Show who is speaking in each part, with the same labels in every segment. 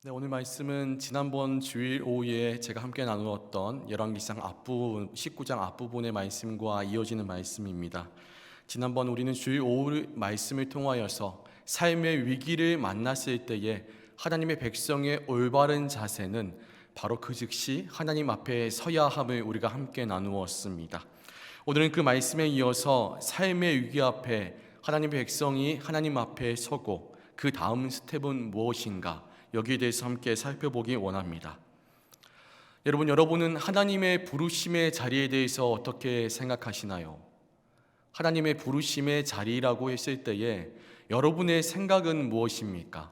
Speaker 1: 네, 오늘 말씀은 지난번 주일 오후에 제가 함께 나누었던 열왕기상 앞부분 19장 앞부분의 말씀과 이어지는 말씀입니다. 지난번 우리는 주일 오후 말씀을 통하여서 삶의 위기를 만났을 때에 하나님의 백성의 올바른 자세는 바로 그 즉시 하나님 앞에 서야 함을 우리가 함께 나누었습니다. 오늘은 그 말씀에 이어서 삶의 위기 앞에 하나님의 백성이 하나님 앞에 서고 그 다음 스텝은 무엇인가, 여기에 대해서 함께 살펴보기 원합니다. 여러분은 하나님의 부르심의 자리에 대해서 어떻게 생각하시나요? 하나님의 부르심의 자리라고 했을 때에 여러분의 생각은 무엇입니까?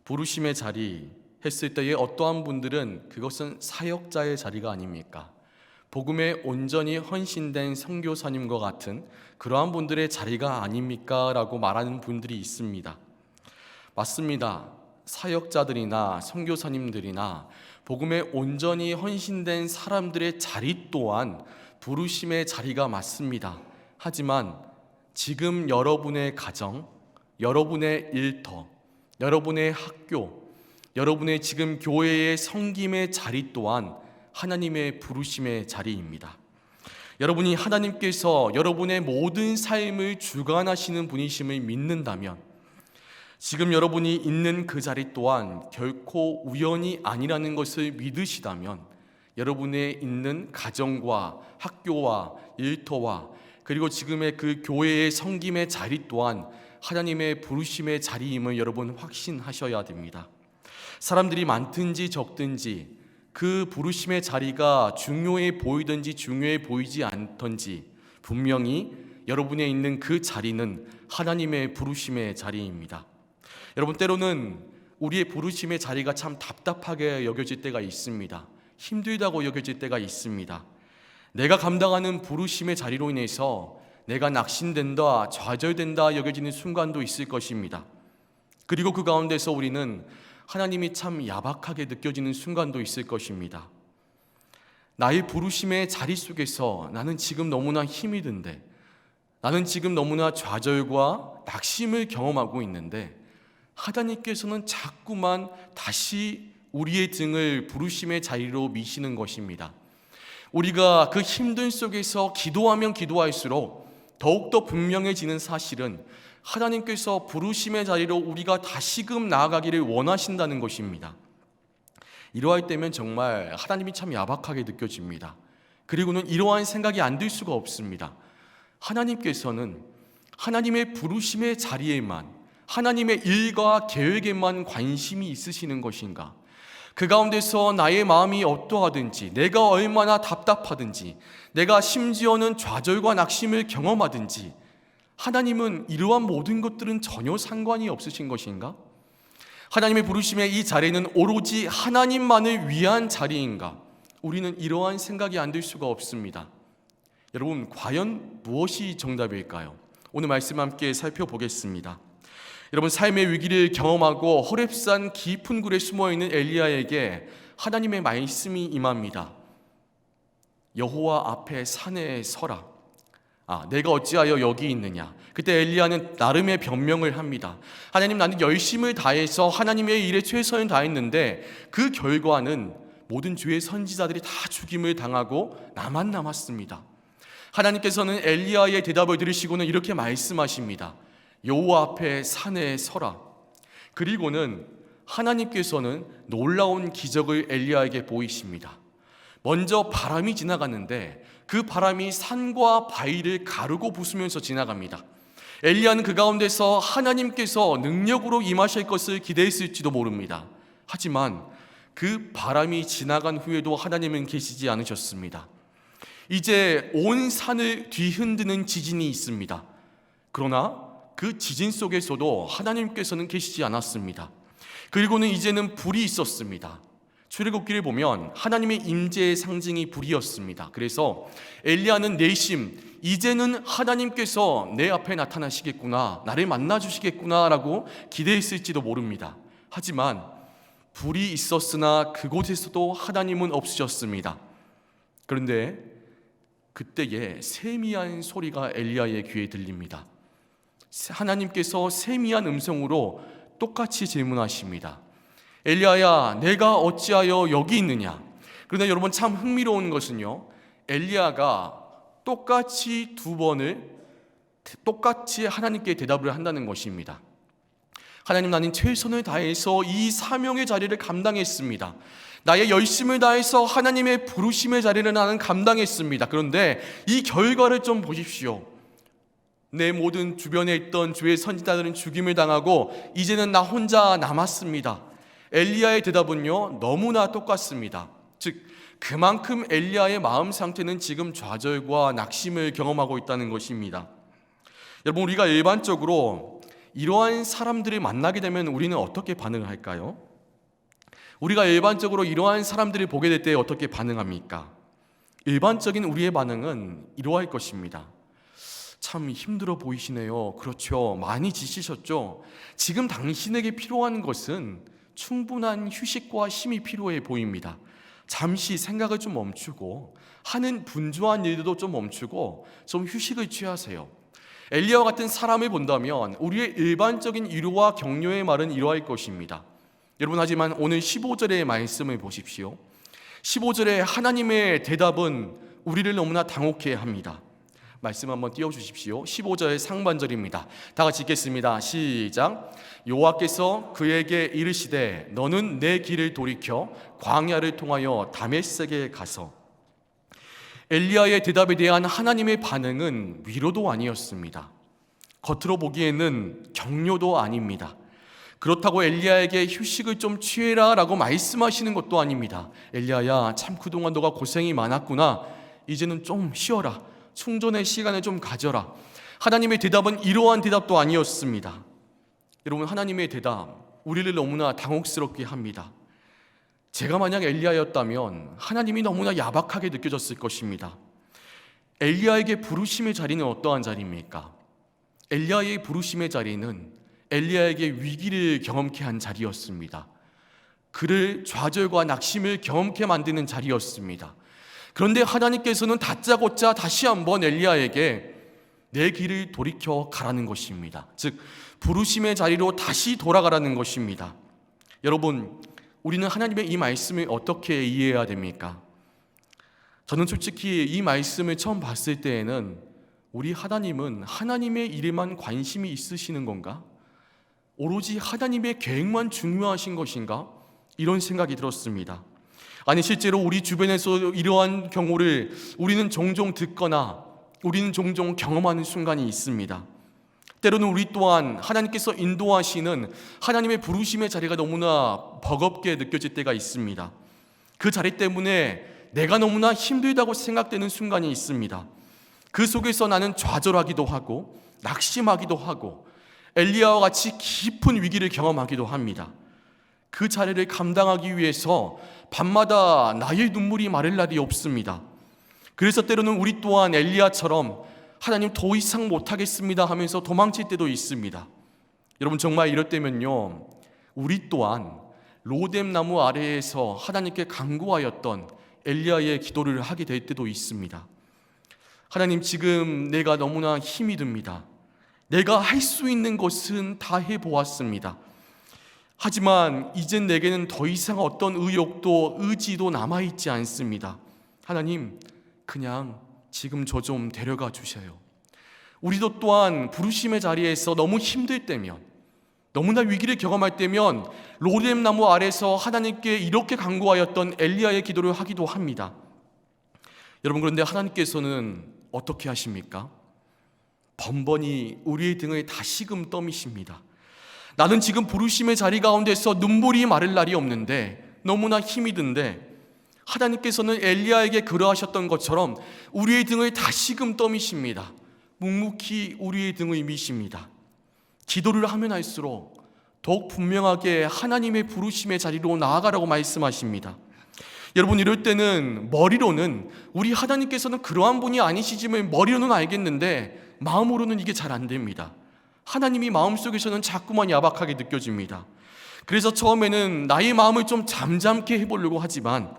Speaker 1: 부르심의 자리 했을 때에 어떠한 분들은 그것은 사역자의 자리가 아닙니까? 복음에 온전히 헌신된 선교사님과 같은 그러한 분들의 자리가 아닙니까? 라고 말하는 분들이 있습니다. 맞습니다. 사역자들이나 선교사님들이나 복음에 온전히 헌신된 사람들의 자리 또한 부르심의 자리가 맞습니다. 하지만 지금 여러분의 가정, 여러분의 일터, 여러분의 학교, 여러분의 지금 교회의 섬김의 자리 또한 하나님의 부르심의 자리입니다. 여러분이 하나님께서 여러분의 모든 삶을 주관하시는 분이심을 믿는다면, 지금 여러분이 있는 그 자리 또한 결코 우연이 아니라는 것을 믿으시다면, 여러분의 있는 가정과 학교와 일터와 그리고 지금의 그 교회의 섬김의 자리 또한 하나님의 부르심의 자리임을 여러분 확신하셔야 됩니다. 사람들이 많든지 적든지 그 부르심의 자리가 중요해 보이든지 중요해 보이지 않든지 분명히 여러분의 있는 그 자리는 하나님의 부르심의 자리입니다. 여러분, 때로는 우리의 부르심의 자리가 참 답답하게 여겨질 때가 있습니다. 힘들다고 여겨질 때가 있습니다. 내가 감당하는 부르심의 자리로 인해서 내가 낙심된다, 좌절된다 여겨지는 순간도 있을 것입니다. 그리고 그 가운데서 우리는 하나님이 참 야박하게 느껴지는 순간도 있을 것입니다. 나의 부르심의 자리 속에서 나는 지금 너무나 힘이 든데, 나는 지금 너무나 좌절과 낙심을 경험하고 있는데, 하나님께서는 자꾸만 다시 우리의 등을 부르심의 자리로 미시는 것입니다. 우리가 그 힘든 속에서 기도하면 기도할수록 더욱더 분명해지는 사실은 하나님께서 부르심의 자리로 우리가 다시금 나아가기를 원하신다는 것입니다. 이러할 때면 정말 하나님이 참 야박하게 느껴집니다. 그리고는 이러한 생각이 안 들 수가 없습니다. 하나님께서는 하나님의 부르심의 자리에만, 하나님의 일과 계획에만 관심이 있으시는 것인가? 그 가운데서 나의 마음이 어떠하든지, 내가 얼마나 답답하든지, 내가 심지어는 좌절과 낙심을 경험하든지, 하나님은 이러한 모든 것들은 전혀 상관이 없으신 것인가? 하나님의 부르심의 이 자리는 오로지 하나님만을 위한 자리인가? 우리는 이러한 생각이 안 들 수가 없습니다. 여러분, 과연 무엇이 정답일까요? 오늘 말씀 함께 살펴보겠습니다. 여러분, 삶의 위기를 경험하고 호렙산 깊은 굴에 숨어있는 엘리야에게 하나님의 말씀이 임합니다. 여호와 앞에 산에 서라. 내가 어찌하여 여기 있느냐. 그때 엘리야는 나름의 변명을 합니다. 하나님, 나는 열심을 다해서 하나님의 일에 최선을 다했는데 그 결과는 모든 주의 선지자들이 다 죽임을 당하고 나만 남았습니다. 하나님께서는 엘리야의 대답을 들으시고는 이렇게 말씀하십니다. 여호와 앞에 산에 서라. 그리고는 하나님께서는 놀라운 기적을 엘리야에게 보이십니다. 먼저 바람이 지나가는데 그 바람이 산과 바위를 가르고 부수면서 지나갑니다. 엘리야는 그 가운데서 하나님께서 능력으로 임하실 것을 기대했을지도 모릅니다. 하지만 그 바람이 지나간 후에도 하나님은 계시지 않으셨습니다. 이제 온 산을 뒤흔드는 지진이 있습니다. 그러나 그 지진 속에서도 하나님께서는 계시지 않았습니다. 그리고는 이제는 불이 있었습니다. 출애굽기를 보면 하나님의 임재의 상징이 불이었습니다. 그래서 엘리야는 내심 이제는 하나님께서 내 앞에 나타나시겠구나, 나를 만나주시겠구나 라고 기대했을지도 모릅니다. 하지만 불이 있었으나 그곳에서도 하나님은 없으셨습니다. 그런데 그때에 세미한 소리가 엘리야의 귀에 들립니다. 하나님께서 세미한 음성으로 똑같이 질문하십니다. 엘리야야, 내가 어찌하여 여기 있느냐? 그런데 여러분, 참 흥미로운 것은요, 엘리야가 똑같이 두 번을 똑같이 하나님께 대답을 한다는 것입니다. 하나님, 나는 최선을 다해서 이 사명의 자리를 감당했습니다. 나의 열심을 다해서 하나님의 부르심의 자리를 나는 감당했습니다. 그런데 이 결과를 좀 보십시오. 내 모든 주변에 있던 주의 선지자들은 죽임을 당하고 이제는 나 혼자 남았습니다. 엘리야의 대답은요, 너무나 똑같습니다. 즉, 그만큼 엘리야의 마음 상태는 지금 좌절과 낙심을 경험하고 있다는 것입니다. 여러분, 우리가 일반적으로 이러한 사람들을 만나게 되면 우리는 어떻게 반응을 할까요? 우리가 일반적으로 이러한 사람들을 보게 될 때 어떻게 반응합니까? 일반적인 우리의 반응은 이러할 것입니다. 참 힘들어 보이시네요. 그렇죠. 많이 지치셨죠? 지금 당신에게 필요한 것은 충분한 휴식과 쉼이 필요해 보입니다. 잠시 생각을 좀 멈추고 하는 분주한 일들도 좀 멈추고 좀 휴식을 취하세요. 엘리야와 같은 사람을 본다면 우리의 일반적인 위로와 격려의 말은 이러할 것입니다. 여러분, 하지만 오늘 15절의 말씀을 보십시오. 15절에 하나님의 대답은 우리를 너무나 당혹해 합니다. 말씀 한번 띄워주십시오. 15절 상반절입니다. 다 같이 읽겠습니다. 시작. 여호와께서 그에게 이르시되 너는 내 길을 돌이켜 광야를 통하여 다메섹에 가서. 엘리야의 대답에 대한 하나님의 반응은 위로도 아니었습니다. 겉으로 보기에는 격려도 아닙니다. 그렇다고 엘리야에게 휴식을 좀 취해라 라고 말씀하시는 것도 아닙니다. 엘리야야, 참 그동안 너가 고생이 많았구나. 이제는 좀 쉬어라. 충전의 시간을 좀 가져라. 하나님의 대답은 이러한 대답도 아니었습니다. 여러분, 하나님의 대답 우리를 너무나 당혹스럽게 합니다. 제가 만약 엘리야였다면 하나님이 너무나 야박하게 느껴졌을 것입니다. 엘리야에게 부르심의 자리는 어떠한 자리입니까? 엘리야의 부르심의 자리는 엘리야에게 위기를 경험케 한 자리였습니다. 그를 좌절과 낙심을 경험케 만드는 자리였습니다. 그런데 하나님께서는 다짜고짜 다시 한번 엘리야에게 내 길을 돌이켜 가라는 것입니다. 즉, 부르심의 자리로 다시 돌아가라는 것입니다. 여러분, 우리는 하나님의 이 말씀을 어떻게 이해해야 됩니까? 저는 솔직히 이 말씀을 처음 봤을 때에는 우리 하나님은 하나님의 일에만 관심이 있으시는 건가? 오로지 하나님의 계획만 중요하신 것인가? 이런 생각이 들었습니다. 아니, 실제로 우리 주변에서 이러한 경우를 우리는 종종 듣거나 우리는 종종 경험하는 순간이 있습니다. 때로는 우리 또한 하나님께서 인도하시는 하나님의 부르심의 자리가 너무나 버겁게 느껴질 때가 있습니다. 그 자리 때문에 내가 너무나 힘들다고 생각되는 순간이 있습니다. 그 속에서 나는 좌절하기도 하고 낙심하기도 하고 엘리야와 같이 깊은 위기를 경험하기도 합니다. 그 자리를 감당하기 위해서 밤마다 나의 눈물이 마를 날이 없습니다. 그래서 때로는 우리 또한 엘리야처럼 하나님 더 이상 못하겠습니다 하면서 도망칠 때도 있습니다. 여러분, 정말 이럴 때면요, 우리 또한 로뎀 나무 아래에서 하나님께 간구하였던 엘리야의 기도를 하게 될 때도 있습니다. 하나님, 지금 내가 너무나 힘이 듭니다. 내가 할 수 있는 것은 다 해보았습니다. 하지만 이젠 내게는 더 이상 어떤 의욕도 의지도 남아있지 않습니다. 하나님, 그냥 지금 저 좀 데려가 주셔요. 우리도 또한 부르심의 자리에서 너무 힘들 때면, 너무나 위기를 경험할 때면 로뎀 나무 아래서 하나님께 이렇게 간구하였던 엘리야의 기도를 하기도 합니다. 여러분, 그런데 하나님께서는 어떻게 하십니까? 번번이 우리의 등을 다시금 떠미십니다. 나는 지금 부르심의 자리 가운데서 눈물이 마를 날이 없는데, 너무나 힘이 든데 하나님께서는 엘리야에게 그러하셨던 것처럼 우리의 등을 다시금 떠미십니다. 묵묵히 우리의 등을 미십니다. 기도를 하면 할수록 더욱 분명하게 하나님의 부르심의 자리로 나아가라고 말씀하십니다. 여러분, 이럴 때는 머리로는 우리 하나님께서는 그러한 분이 아니시지만 머리로는 알겠는데 마음으로는 이게 잘 안 됩니다. 하나님이 마음속에서는 자꾸만 야박하게 느껴집니다. 그래서 처음에는 나의 마음을 좀 잠잠케 해보려고 하지만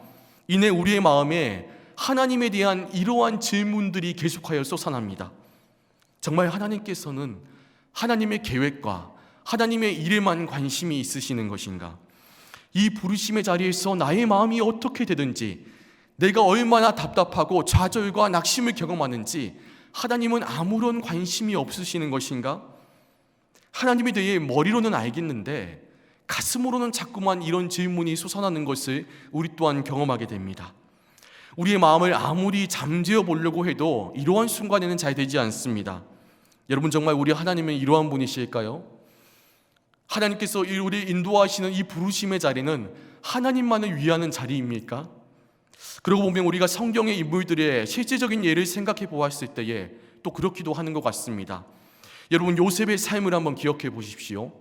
Speaker 1: 이내 우리의 마음에 하나님에 대한 이러한 질문들이 계속하여 솟아납니다. 정말 하나님께서는 하나님의 계획과 하나님의 일에만 관심이 있으시는 것인가? 이 부르심의 자리에서 나의 마음이 어떻게 되든지, 내가 얼마나 답답하고 좌절과 낙심을 경험하는지 하나님은 아무런 관심이 없으시는 것인가? 하나님에 대해 머리로는 알겠는데 가슴으로는 자꾸만 이런 질문이 솟아나는 것을 우리 또한 경험하게 됩니다. 우리의 마음을 아무리 잠재워 보려고 해도 이러한 순간에는 잘 되지 않습니다. 여러분, 정말 우리 하나님은 이러한 분이실까요? 하나님께서 우리 인도하시는 이 부르심의 자리는 하나님만을 위하는 자리입니까? 그러고 보면 우리가 성경의 인물들의 실제적인 예를 생각해 보았을 때에 또 그렇기도 하는 것 같습니다. 여러분, 요셉의 삶을 한번 기억해 보십시오.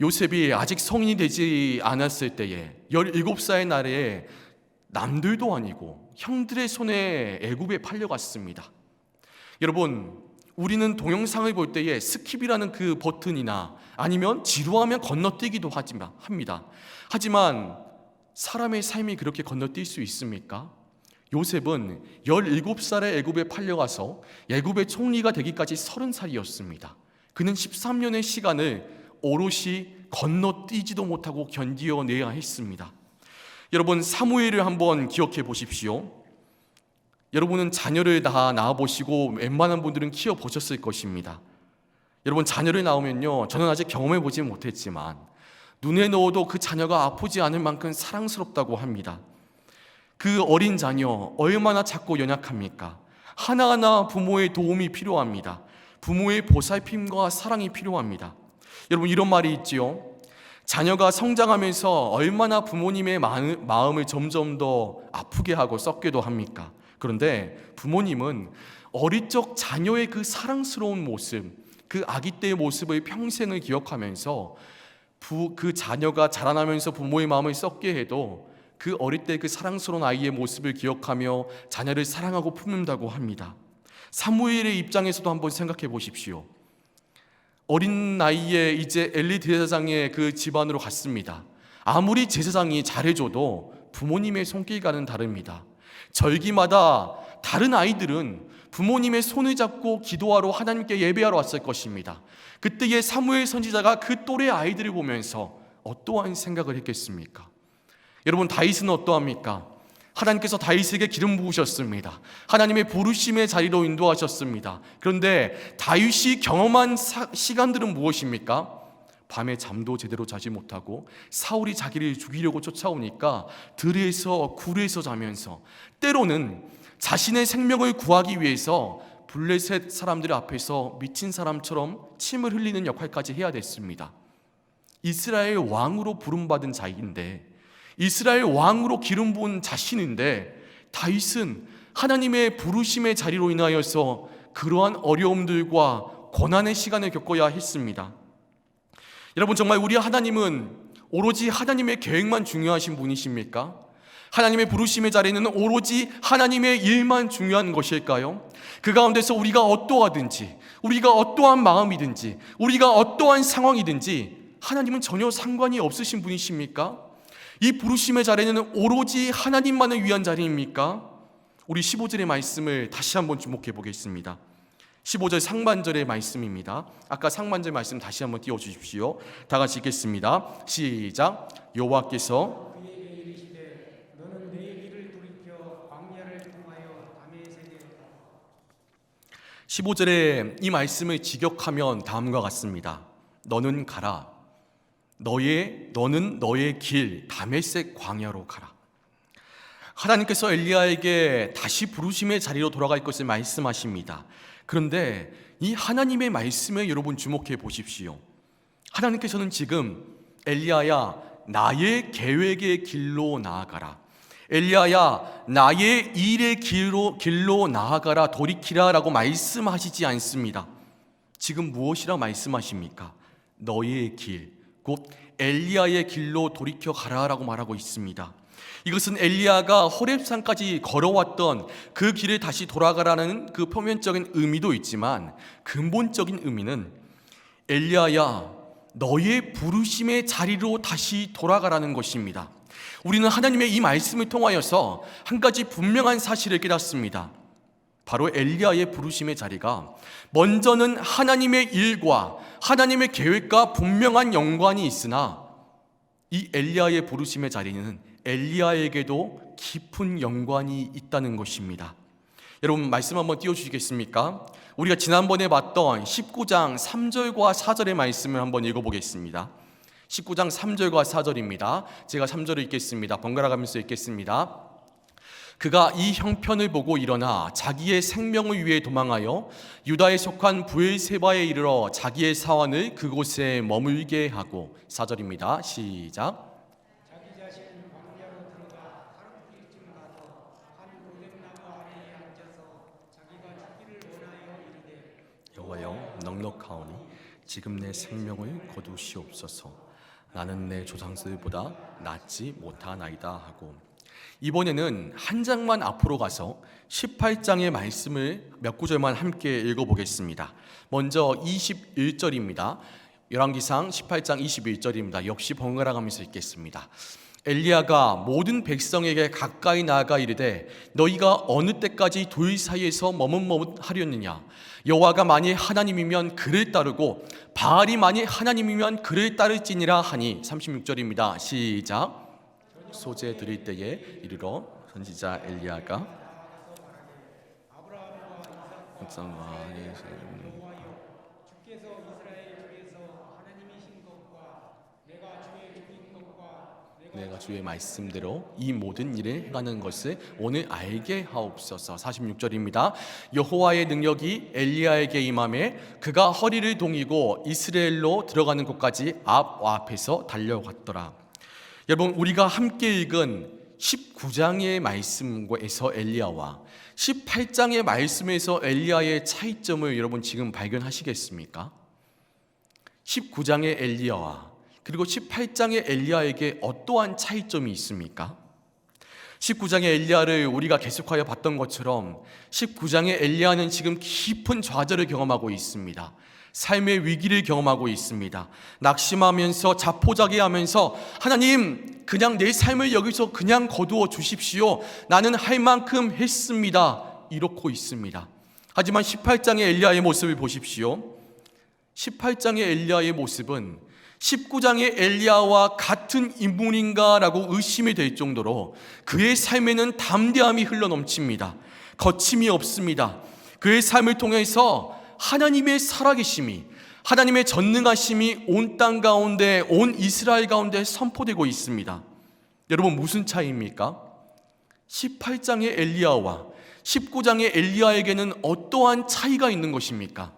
Speaker 1: 요셉이 아직 성인이 되지 않았을 때에 17살의 날에 남들도 아니고 형들의 손에 애굽에 팔려갔습니다. 여러분, 우리는 동영상을 볼 때에 스킵이라는 그 버튼이나 아니면 지루하면 건너뛰기도 합니다. 하지만 사람의 삶이 그렇게 건너뛸 수 있습니까? 요셉은 17살에 애굽에 팔려가서 애굽의 총리가 되기까지 30살이었습니다. 그는 13년의 시간을 오롯이 건너뛰지도 못하고 견디어내야 했습니다. 여러분, 사무엘을 한번 기억해 보십시오. 여러분은 자녀를 다 낳아보시고 웬만한 분들은 키워보셨을 것입니다. 여러분, 자녀를 낳으면요, 저는 아직 경험해 보지 못했지만 눈에 넣어도 그 자녀가 아프지 않을 만큼 사랑스럽다고 합니다. 그 어린 자녀 얼마나 작고 연약합니까? 하나하나 부모의 도움이 필요합니다. 부모의 보살핌과 사랑이 필요합니다. 여러분, 이런 말이 있지요. 자녀가 성장하면서 얼마나 부모님의 마음을 점점 더 아프게 하고 썩게도 합니까? 그런데 부모님은 어릴 적 자녀의 그 사랑스러운 모습, 그 아기 때의 모습을 평생을 기억하면서 그 자녀가 자라나면서 부모의 마음을 썩게 해도 그 어릴 때 그 사랑스러운 아이의 모습을 기억하며 자녀를 사랑하고 품는다고 합니다. 사무엘의 입장에서도 한번 생각해 보십시오. 어린 나이에 이제 엘리 제사장의 그 집안으로 갔습니다. 아무리 제사장이 잘해줘도 부모님의 손길과는 다릅니다. 절기마다 다른 아이들은 부모님의 손을 잡고 기도하러 하나님께 예배하러 왔을 것입니다. 그때의 사무엘 선지자가 그 또래 아이들을 보면서 어떠한 생각을 했겠습니까? 여러분, 다윗은 어떠합니까? 하나님께서 다윗에게 기름 부으셨습니다. 하나님의 부르심의 자리로 인도하셨습니다. 그런데 다윗이 경험한 시간들은 무엇입니까? 밤에 잠도 제대로 자지 못하고 사울이 자기를 죽이려고 쫓아오니까 들에서 굴에서 자면서, 때로는 자신의 생명을 구하기 위해서 블레셋 사람들 앞에서 미친 사람처럼 침을 흘리는 역할까지 해야 됐습니다. 이스라엘 왕으로 부름받은 자인데, 이스라엘 왕으로 기름 부은 자신인데, 다윗은 하나님의 부르심의 자리로 인하여서 그러한 어려움들과 고난의 시간을 겪어야 했습니다. 여러분, 정말 우리 하나님은 오로지 하나님의 계획만 중요하신 분이십니까? 하나님의 부르심의 자리는 오로지 하나님의 일만 중요한 것일까요? 그 가운데서 우리가 어떠하든지, 우리가 어떠한 마음이든지, 우리가 어떠한 상황이든지 하나님은 전혀 상관이 없으신 분이십니까? 이 부르심의 자리는 오로지 하나님만을 위한 자리입니까? 우리 15절의 말씀을 다시 한번 주목해 보겠습니다. 15절 상반절의 말씀입니다. 아까 상반절 말씀 다시 한번 띄워주십시오. 다 같이 읽겠습니다. 시작. 여호와께서 15절에 이 말씀을 직역하면 다음과 같습니다. 너는 가라. 너는 너의 길 다메섹 광야로 가라. 하나님께서 엘리야에게 다시 부르심의 자리로 돌아갈 것을 말씀하십니다. 그런데 이 하나님의 말씀에 여러분 주목해 보십시오. 하나님께서는 지금 엘리야야, 나의 계획의 길로 나아가라, 엘리야야, 나의 일의 길로 나아가라, 돌이키라 라고 말씀하시지 않습니다. 지금 무엇이라 말씀하십니까? 너의 길, 곧 엘리야의 길로 돌이켜 가라라고 말하고 있습니다. 이것은 엘리야가 호렙산까지 걸어왔던 그 길에 다시 돌아가라는 그 표면적인 의미도 있지만, 근본적인 의미는 엘리야야, 너의 부르심의 자리로 다시 돌아가라는 것입니다. 우리는 하나님의 이 말씀을 통하여서 한 가지 분명한 사실을 깨닫습니다. 바로 엘리야의 부르심의 자리가 먼저는 하나님의 일과 하나님의 계획과 분명한 연관이 있으나 이 엘리야의 부르심의 자리는 엘리야에게도 깊은 연관이 있다는 것입니다. 여러분 말씀 한번 띄워주시겠습니까? 우리가 지난번에 봤던 19장 3절과 4절의 말씀을 한번 읽어보겠습니다. 19장 3절과 4절입니다. 제가 3절을 읽겠습니다. 번갈아 가면서 읽겠습니다. 그가 이 형편을 보고 일어나 자기의 생명을 위해 도망하여 유다에 속한 브엘세바에 이르러 자기의 사환을 그곳에 머물게 하고, 4절입니다. 시작.
Speaker 2: 자기 자신은 광야로 들어가 하루 일쯤 가서 한 고렙나무 아래에 앉아서 자기가 죽기를 원하여 이르되,
Speaker 1: 여호와여 넉넉하오니 지금 내 생명을 거두시옵소서. 나는 내 조상들보다 낫지 못하나이다 하고, 이번에는 한 장만 앞으로 가서 18장의 말씀을 몇 구절만 함께 읽어보겠습니다. 먼저 21절입니다. 열왕기상 18장 21절입니다. 역시 번갈아 가면서 읽겠습니다. 엘리야가 모든 백성에게 가까이 나아가 이르되 너희가 어느 때까지 돌 사이에서 머뭇머뭇하려느냐. 여호와가 만일 하나님이면 그를 따르고 바알이 만일 하나님이면 그를 따를지니라 하니. 36절입니다. 시작. 소재 드릴 때에 이르러 선지자 엘리야가
Speaker 2: 주께서 이스라엘 중에서 하나님이신 것과 내가 주의 종인 것과
Speaker 1: 내가 주의 말씀대로 이 모든 일을 행하는 것을 오늘 알게 하옵소서. 46절입니다. 여호와의 능력이 엘리야에게 임하매 그가 허리를 동이고 이스라엘로 들어가는 곳까지 앞에서 달려갔더라. 여러분 우리가 함께 읽은 19장의 말씀에서 엘리야와 18장의 말씀에서 엘리야의 차이점을 여러분 지금 발견하시겠습니까? 19장의 엘리야와 그리고 18장의 엘리야에게 어떠한 차이점이 있습니까? 19장의 엘리야를 우리가 계속하여 봤던 것처럼 19장의 엘리야는 지금 깊은 좌절을 경험하고 있습니다. 삶의 위기를 경험하고 있습니다. 낙심하면서 자포자기하면서 하나님 그냥 내 삶을 여기서 그냥 거두어 주십시오. 나는 할 만큼 했습니다. 이러고 있습니다. 하지만 18장의 엘리야의 모습을 보십시오. 18장의 엘리야의 모습은 19장의 엘리야와 같은 인물인가라고 의심이 될 정도로 그의 삶에는 담대함이 흘러넘칩니다. 거침이 없습니다. 그의 삶을 통해서 하나님의 살아계심이, 하나님의 전능하심이 온 땅 가운데, 온 이스라엘 가운데 선포되고 있습니다. 여러분 무슨 차이입니까? 18장의 엘리야와 19장의 엘리야에게는 어떠한 차이가 있는 것입니까?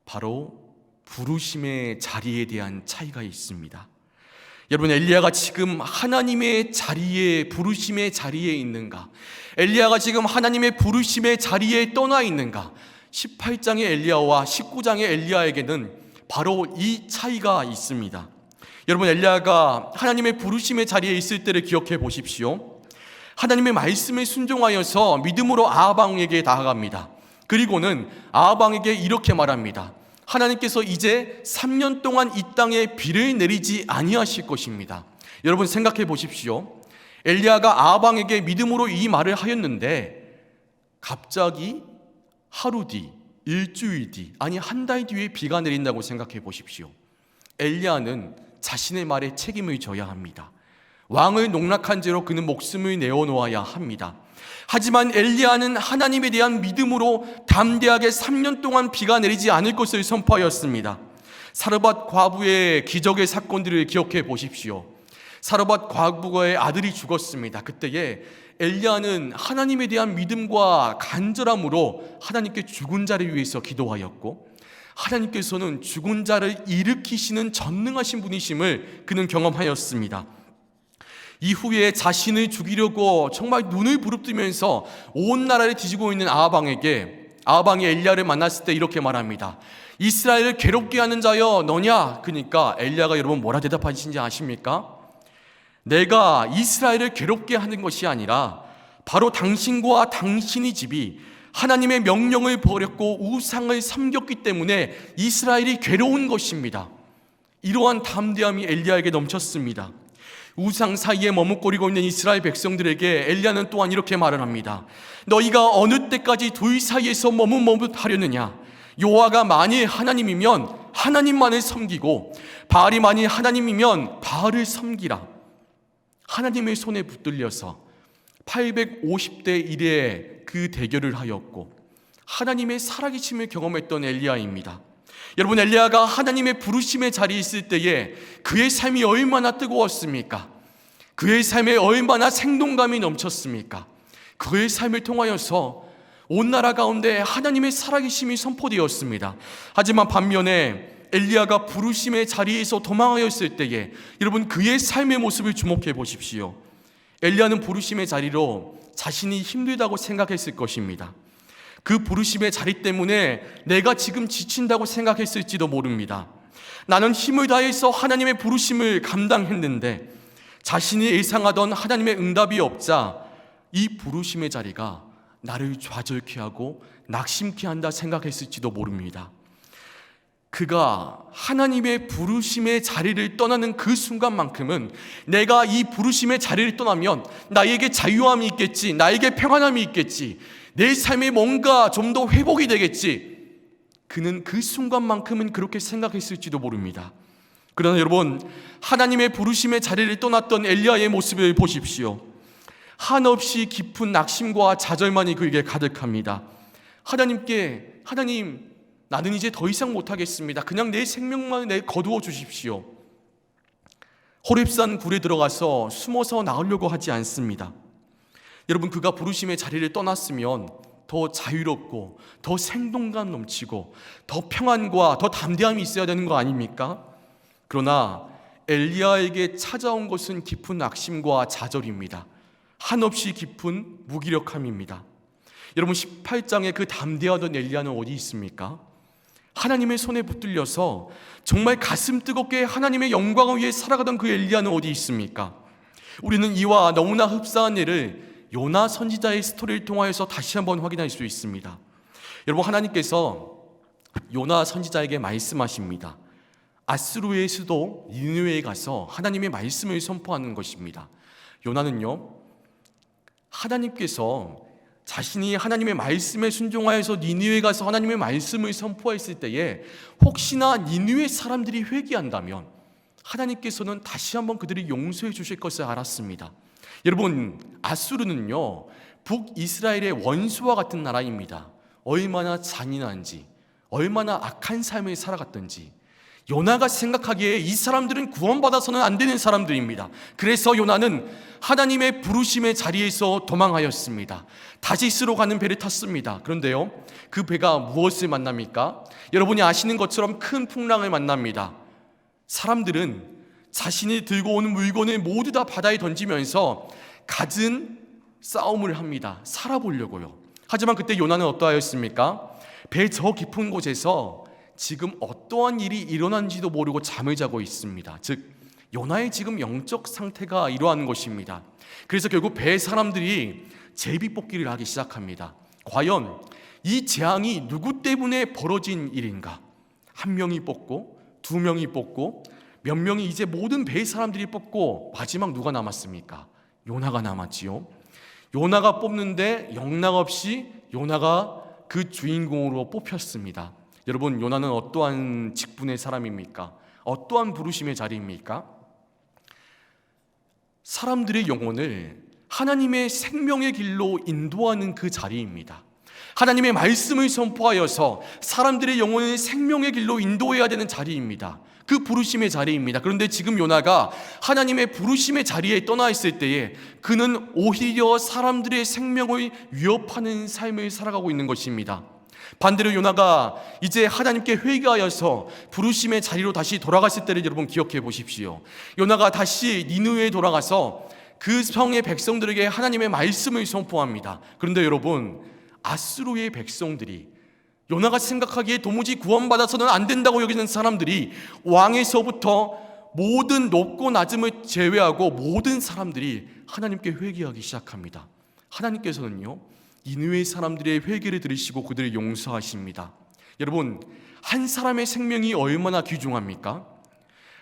Speaker 1: 바로 부르심의 자리에 대한 차이가 있습니다. 여러분 엘리야가 지금 하나님의 자리에, 부르심의 자리에 있는가? 엘리야가 지금 하나님의 부르심의 자리에 떠나 있는가? 18장의 엘리야와 19장의 엘리야에게는 바로 이 차이가 있습니다. 여러분 엘리야가 하나님의 부르심의 자리에 있을 때를 기억해 보십시오. 하나님의 말씀에 순종하여서 믿음으로 아합 왕에게 나아갑니다. 그리고는 아합 왕에게 이렇게 말합니다. 하나님께서 이제 3년 동안 이 땅에 비를 내리지 아니하실 것입니다. 여러분 생각해 보십시오. 엘리야가 아합 왕에게 믿음으로 이 말을 하였는데 갑자기 하루 뒤, 일주일 뒤, 아니 한 달 뒤에 비가 내린다고 생각해 보십시오. 엘리야는 자신의 말에 책임을 져야 합니다. 왕을 농락한 죄로 그는 목숨을 내어놓아야 합니다. 하지만 엘리야는 하나님에 대한 믿음으로 담대하게 3년 동안 비가 내리지 않을 것을 선포하였습니다. 사르밧 과부의 기적의 사건들을 기억해 보십시오. 사르밧 과부의 아들이 죽었습니다. 그때에 엘리야는 하나님에 대한 믿음과 간절함으로 하나님께 죽은 자를 위해서 기도하였고, 하나님께서는 죽은 자를 일으키시는 전능하신 분이심을 그는 경험하였습니다. 이후에 자신을 죽이려고 정말 눈을 부릅뜨면서 온 나라를 뒤지고 있는 아합 왕이 엘리야를 만났을 때 이렇게 말합니다. 이스라엘을 괴롭게 하는 자여 너냐? 그러니까 엘리야가 여러분 뭐라 대답하신지 아십니까? 내가 이스라엘을 괴롭게 하는 것이 아니라 바로 당신과 당신의 집이 하나님의 명령을 버렸고 우상을 섬겼기 때문에 이스라엘이 괴로운 것입니다. 이러한 담대함이 엘리야에게 넘쳤습니다. 우상 사이에 머뭇거리고 있는 이스라엘 백성들에게 엘리야는 또한 이렇게 말을 합니다. 너희가 어느 때까지 둘 사이에서 머뭇머뭇하려느냐? 여호와가 만일 하나님이면 하나님만을 섬기고 바알이 만일 하나님이면 바알을 섬기라. 하나님의 손에 붙들려서 850대 1의 그 대결을 하였고 하나님의 살아계심을 경험했던 엘리야입니다. 여러분, 엘리야가 하나님의 부르심의 자리에 있을 때에 그의 삶이 얼마나 뜨거웠습니까? 그의 삶에 얼마나 생동감이 넘쳤습니까? 그의 삶을 통하여서 온 나라 가운데 하나님의 살아계심이 선포되었습니다. 하지만 반면에 엘리야가 부르심의 자리에서 도망하였을 때에 여러분, 그의 삶의 모습을 주목해 보십시오. 엘리야는 부르심의 자리로 자신이 힘들다고 생각했을 것입니다. 그 부르심의 자리 때문에 내가 지금 지친다고 생각했을지도 모릅니다. 나는 힘을 다해서 하나님의 부르심을 감당했는데 자신이 예상하던 하나님의 응답이 없자 이 부르심의 자리가 나를 좌절케 하고 낙심케 한다 생각했을지도 모릅니다. 그가 하나님의 부르심의 자리를 떠나는 그 순간만큼은 내가 이 부르심의 자리를 떠나면 나에게 자유함이 있겠지, 나에게 평안함이 있겠지, 내 삶에 뭔가 좀 더 회복이 되겠지, 그는 그 순간만큼은 그렇게 생각했을지도 모릅니다. 그러나 여러분, 하나님의 부르심의 자리를 떠났던 엘리야의 모습을 보십시오. 한없이 깊은 낙심과 좌절만이 그에게 가득합니다. 하나님, 나는 이제 더 이상 못하겠습니다. 그냥 내 생명만 거두어 주십시오. 호렙산 굴에 들어가서 숨어서 나오려고 하지 않습니다. 여러분, 그가 부르심의 자리를 떠났으면 더 자유롭고 더 생동감 넘치고 더 평안과 더 담대함이 있어야 되는 거 아닙니까? 그러나 엘리야에게 찾아온 것은 깊은 낙심과 좌절입니다. 한없이 깊은 무기력함입니다. 여러분, 18장에 그 담대하던 엘리야는 어디 있습니까? 하나님의 손에 붙들려서 정말 가슴 뜨겁게 하나님의 영광을 위해 살아가던 그 엘리야는 어디 있습니까? 우리는 이와 너무나 흡사한 일을 요나 선지자의 스토리를 통하여서 다시 한번 확인할 수 있습니다. 여러분, 하나님께서 요나 선지자에게 말씀하십니다. 아수르의 수도 니느웨에 가서 하나님의 말씀을 선포하는 것입니다. 요나는요, 하나님께서 자신이 하나님의 말씀에 순종하여서 니느웨에 가서 하나님의 말씀을 선포했을 때에 혹시나 니느웨 사람들이 회개한다면 하나님께서는 다시 한번 그들이 용서해 주실 것을 알았습니다. 여러분, 아수르는요, 북이스라엘의 원수와 같은 나라입니다. 얼마나 잔인한지, 얼마나 악한 삶을 살아갔던지 요나가 생각하기에 이 사람들은 구원받아서는 안 되는 사람들입니다. 그래서 요나는 하나님의 부르심의 자리에서 도망하였습니다. 다시스로 가는 배를 탔습니다. 그런데요, 그 배가 무엇을 만납니까? 여러분이 아시는 것처럼 큰 풍랑을 만납니다. 사람들은 자신이 들고 오는 물건을 모두 다 바다에 던지면서 갖은 싸움을 합니다. 살아보려고요. 하지만 그때 요나는 어떠하였습니까? 배 저 깊은 곳에서 지금 어떠한 일이 일어난지도 모르고 잠을 자고 있습니다. 즉, 요나의 지금 영적 상태가 이러한 것입니다. 그래서 결국 배 사람들이 제비뽑기를 하기 시작합니다. 과연 이 재앙이 누구 때문에 벌어진 일인가? 한 명이 뽑고, 두 명이 뽑고, 몇 명이 이제 모든 배 사람들이 뽑고 마지막 누가 남았습니까? 요나가 남았지요. 요나가 뽑는데 영락없이 요나가 그 주인공으로 뽑혔습니다. 여러분, 요나는 어떠한 직분의 사람입니까? 어떠한 부르심의 자리입니까? 사람들의 영혼을 하나님의 생명의 길로 인도하는 그 자리입니다. 하나님의 말씀을 선포하여서 사람들의 영혼을 생명의 길로 인도해야 되는 자리입니다. 그 부르심의 자리입니다. 그런데 지금 요나가 하나님의 부르심의 자리에 떠나 있을 때에 그는 오히려 사람들의 생명을 위협하는 삶을 살아가고 있는 것입니다. 반대로 요나가 이제 하나님께 회개하여서 부르심의 자리로 다시 돌아갔을 때를 여러분 기억해 보십시오. 요나가 다시 니느웨에 돌아가서 그 성의 백성들에게 하나님의 말씀을 선포합니다. 그런데 여러분, 아수르의 백성들이, 요나가 생각하기에 도무지 구원받아서는 안 된다고 여기는 사람들이, 왕에서부터 모든 높고 낮음을 제외하고 모든 사람들이 하나님께 회개하기 시작합니다. 하나님께서는요, 니느웨 사람들의 회개를 들으시고 그들을 용서하십니다. 여러분, 한 사람의 생명이 얼마나 귀중합니까?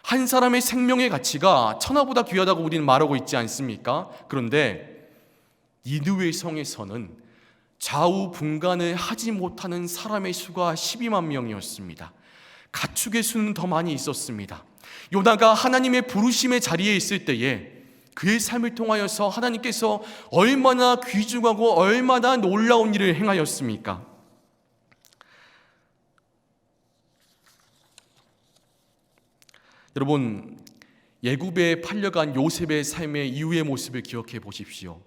Speaker 1: 한 사람의 생명의 가치가 천하보다 귀하다고 우리는 말하고 있지 않습니까? 그런데 니느웨 성에서는 좌우분간을 하지 못하는 사람의 수가 12만 명이었습니다. 가축의 수는 더 많이 있었습니다. 요나가 하나님의 부르심의 자리에 있을 때에 그의 삶을 통하여서 하나님께서 얼마나 귀중하고 얼마나 놀라운 일을 행하였습니까? 여러분, 애굽에 팔려간 요셉의 삶의 이후의 모습을 기억해 보십시오.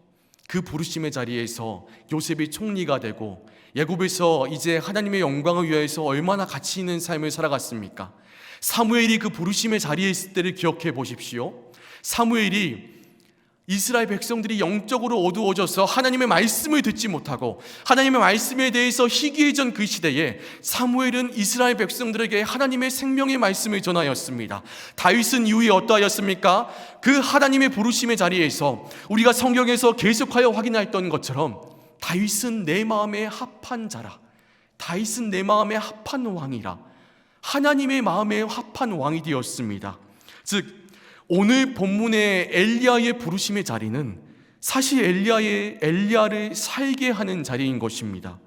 Speaker 1: 그 부르심의 자리에서 요셉이 총리가 되고 애굽에서 이제 하나님의 영광을 위해서 얼마나 가치 있는 삶을 살아갔습니까? 사무엘이 그 부르심의 자리에 있을 때를 기억해 보십시오. 사무엘이 이스라엘 백성들이 영적으로 어두워져서 하나님의 말씀을 듣지 못하고 하나님의 말씀에 대해서 희귀해진 그 시대에 사무엘은 이스라엘 백성들에게 하나님의 생명의 말씀을 전하였습니다. 다윗은 이후에 어떠하였습니까? 그 하나님의 부르심의 자리에서 우리가 성경에서 계속하여 확인했던 것처럼 다윗은 내 마음에 합한 자라, 다윗은 내 마음에 합한 왕이라, 하나님의 마음에 합한 왕이 되었습니다. 즉 오늘 본문의 엘리야의 부르심의 자리는 사실 엘리야를 살게 하는 자리인 것입니다.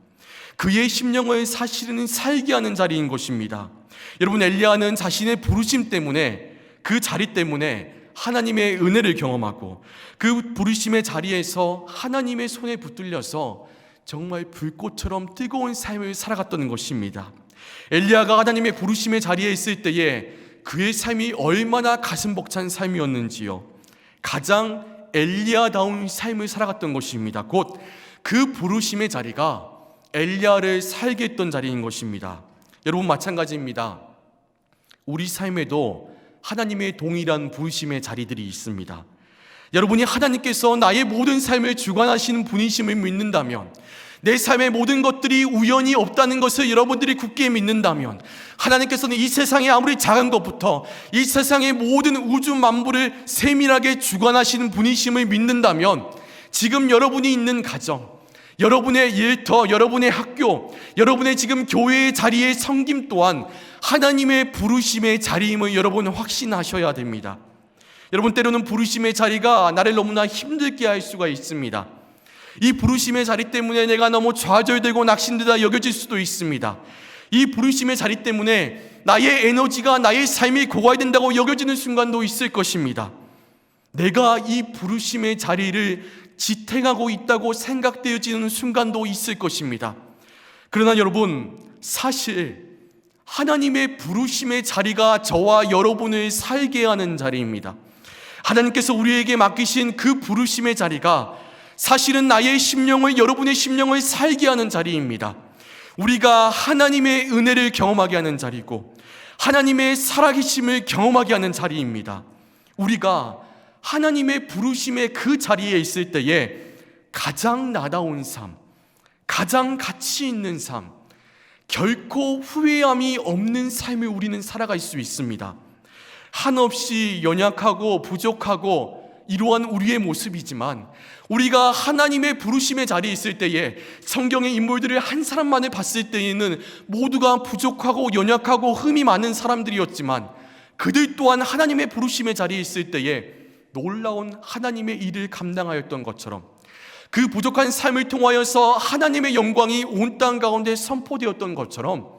Speaker 1: 그의 심령을 사실은 살게 하는 자리인 것입니다. 여러분, 엘리야는 자신의 부르심 때문에, 그 자리 때문에 하나님의 은혜를 경험하고 그 부르심의 자리에서 하나님의 손에 붙들려서 정말 불꽃처럼 뜨거운 삶을 살아갔던 것입니다. 엘리야가 하나님의 부르심의 자리에 있을 때에 그의 삶이 얼마나 가슴 벅찬 삶이었는지요. 가장 엘리야다운 삶을 살아갔던 것입니다. 곧 그 부르심의 자리가 엘리야를 살게 했던 자리인 것입니다. 여러분, 마찬가지입니다. 우리 삶에도 하나님의 동일한 부르심의 자리들이 있습니다. 여러분이 하나님께서 나의 모든 삶을 주관하시는 분이심을 믿는다면, 내 삶의 모든 것들이 우연이 없다는 것을 여러분들이 굳게 믿는다면, 하나님께서는 이 세상에 아무리 작은 것부터 이 세상의 모든 우주 만물을 세밀하게 주관하시는 분이심을 믿는다면, 지금 여러분이 있는 가정, 여러분의 일터, 여러분의 학교, 여러분의 지금 교회의 자리의 섬김 또한 하나님의 부르심의 자리임을 여러분 확신하셔야 됩니다. 여러분, 때로는 부르심의 자리가 나를 너무나 힘들게 할 수가 있습니다. 이 부르심의 자리 때문에 내가 너무 좌절되고 낙심되다 여겨질 수도 있습니다. 이 부르심의 자리 때문에 나의 에너지가, 나의 삶이 고갈된다고 여겨지는 순간도 있을 것입니다. 내가 이 부르심의 자리를 지탱하고 있다고 생각되어지는 순간도 있을 것입니다. 그러나 여러분, 사실 하나님의 부르심의 자리가 저와 여러분을 살게 하는 자리입니다. 하나님께서 우리에게 맡기신 그 부르심의 자리가 사실은 나의 심령을, 여러분의 심령을 살게 하는 자리입니다. 우리가 하나님의 은혜를 경험하게 하는 자리고 하나님의 살아계심을 경험하게 하는 자리입니다. 우리가 하나님의 부르심의 그 자리에 있을 때에 가장 나다운 삶, 가장 가치 있는 삶, 결코 후회함이 없는 삶을 우리는 살아갈 수 있습니다. 한없이 연약하고 부족하고 이러한 우리의 모습이지만, 우리가 하나님의 부르심의 자리에 있을 때에 성경의 인물들을 한 사람만을 봤을 때에는 모두가 부족하고 연약하고 흠이 많은 사람들이었지만, 그들 또한 하나님의 부르심의 자리에 있을 때에 놀라운 하나님의 일을 감당하였던 것처럼, 그 부족한 삶을 통하여서 하나님의 영광이 온 땅 가운데 선포되었던 것처럼,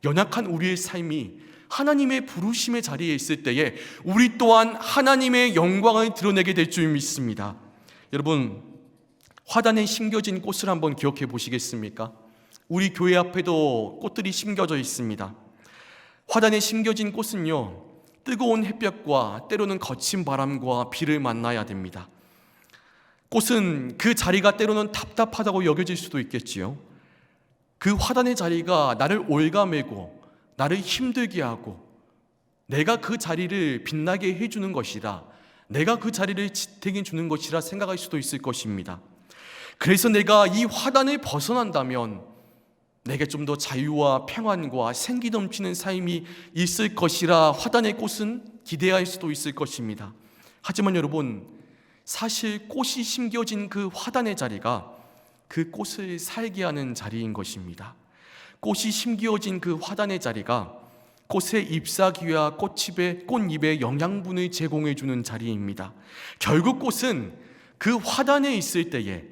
Speaker 1: 연약한 우리의 삶이 하나님의 부르심의 자리에 있을 때에 우리 또한 하나님의 영광을 드러내게 될 줄 믿습니다. 여러분, 화단에 심겨진 꽃을 한번 기억해 보시겠습니까? 우리 교회 앞에도 꽃들이 심겨져 있습니다. 화단에 심겨진 꽃은요, 뜨거운 햇볕과 때로는 거친 바람과 비를 만나야 됩니다. 꽃은 그 자리가 때로는 답답하다고 여겨질 수도 있겠지요. 그 화단의 자리가 나를 올가매고 나를 힘들게 하고 내가 그 자리를 빛나게 해주는 것이라, 내가 그 자리를 지탱해 주는 것이라 생각할 수도 있을 것입니다. 그래서 내가 이 화단을 벗어난다면 내게 좀 더 자유와 평안과 생기 넘치는 삶이 있을 것이라 화단의 꽃은 기대할 수도 있을 것입니다. 하지만 여러분, 사실 꽃이 심겨진 그 화단의 자리가 그 꽃을 살게 하는 자리인 것입니다. 꽃이 심겨진 그 화단의 자리가 꽃의 잎사귀와 꽃잎에 영양분을 제공해 주는 자리입니다. 결국 꽃은 그 화단에 있을 때에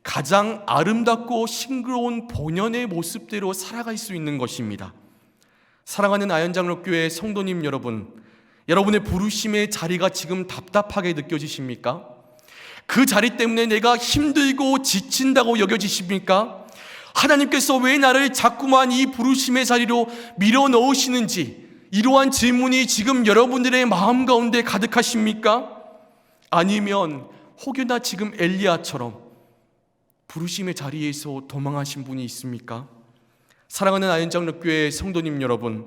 Speaker 1: 가장 아름답고 싱그러운 본연의 모습대로 살아갈 수 있는 것입니다. 사랑하는 아현장로교회 성도님 여러분, 여러분의 부르심의 자리가 지금 답답하게 느껴지십니까? 그 자리 때문에 내가 힘들고 지친다고 여겨지십니까? 하나님께서 왜 나를 자꾸만 이 부르심의 자리로 밀어 넣으시는지, 이러한 질문이 지금 여러분들의 마음 가운데 가득하십니까? 아니면 혹여나 지금 엘리야처럼 부르심의 자리에서 도망하신 분이 있습니까? 사랑하는 아현장로교회 성도님 여러분,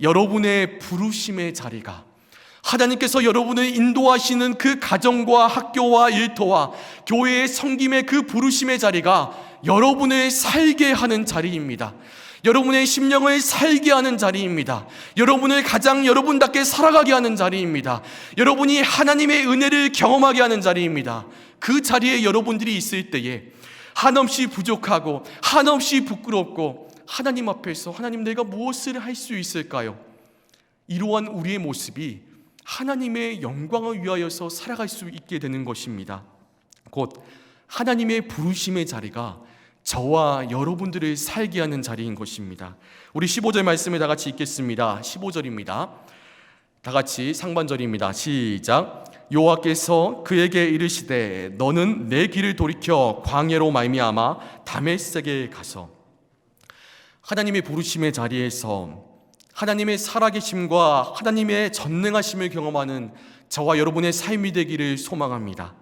Speaker 1: 여러분의 부르심의 자리가, 하나님께서 여러분을 인도하시는 그 가정과 학교와 일터와 교회의 섬김의 그 부르심의 자리가 여러분을 살게 하는 자리입니다. 여러분의 심령을 살게 하는 자리입니다. 여러분을 가장 여러분답게 살아가게 하는 자리입니다. 여러분이 하나님의 은혜를 경험하게 하는 자리입니다. 그 자리에 여러분들이 있을 때에 한없이 부족하고 한없이 부끄럽고 하나님 앞에서 하나님 내가 무엇을 할 수 있을까요? 이러한 우리의 모습이 하나님의 영광을 위하여서 살아갈 수 있게 되는 것입니다. 곧 하나님의 부르심의 자리가 저와 여러분들을 살게 하는 자리인 것입니다. 우리 15절 말씀을 다 같이 읽겠습니다. 15절입니다. 다 같이 상반절입니다. 시작. 여호와께서 그에게 이르시되 너는 내 길을 돌이켜 광야로 말미암아 다메섹에 가서. 하나님의 부르심의 자리에서 하나님의 살아계심과 하나님의 전능하심을 경험하는 저와 여러분의 삶이 되기를 소망합니다.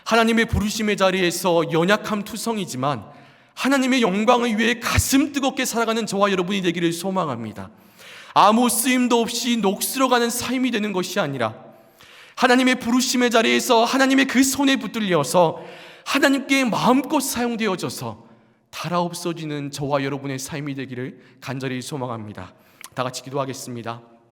Speaker 1: 하나님의 부르심의 자리에서 연약함 투성이지만 하나님의 영광을 위해 가슴 뜨겁게 살아가는 저와 여러분이 되기를 소망합니다. 아무 쓰임도 없이 녹슬어가는 삶이 되는 것이 아니라 하나님의 부르심의 자리에서 하나님의 그 손에 붙들려서 하나님께 마음껏 사용되어져서 달아 없어지는 저와 여러분의 삶이 되기를 간절히 소망합니다. 다 같이 기도하겠습니다.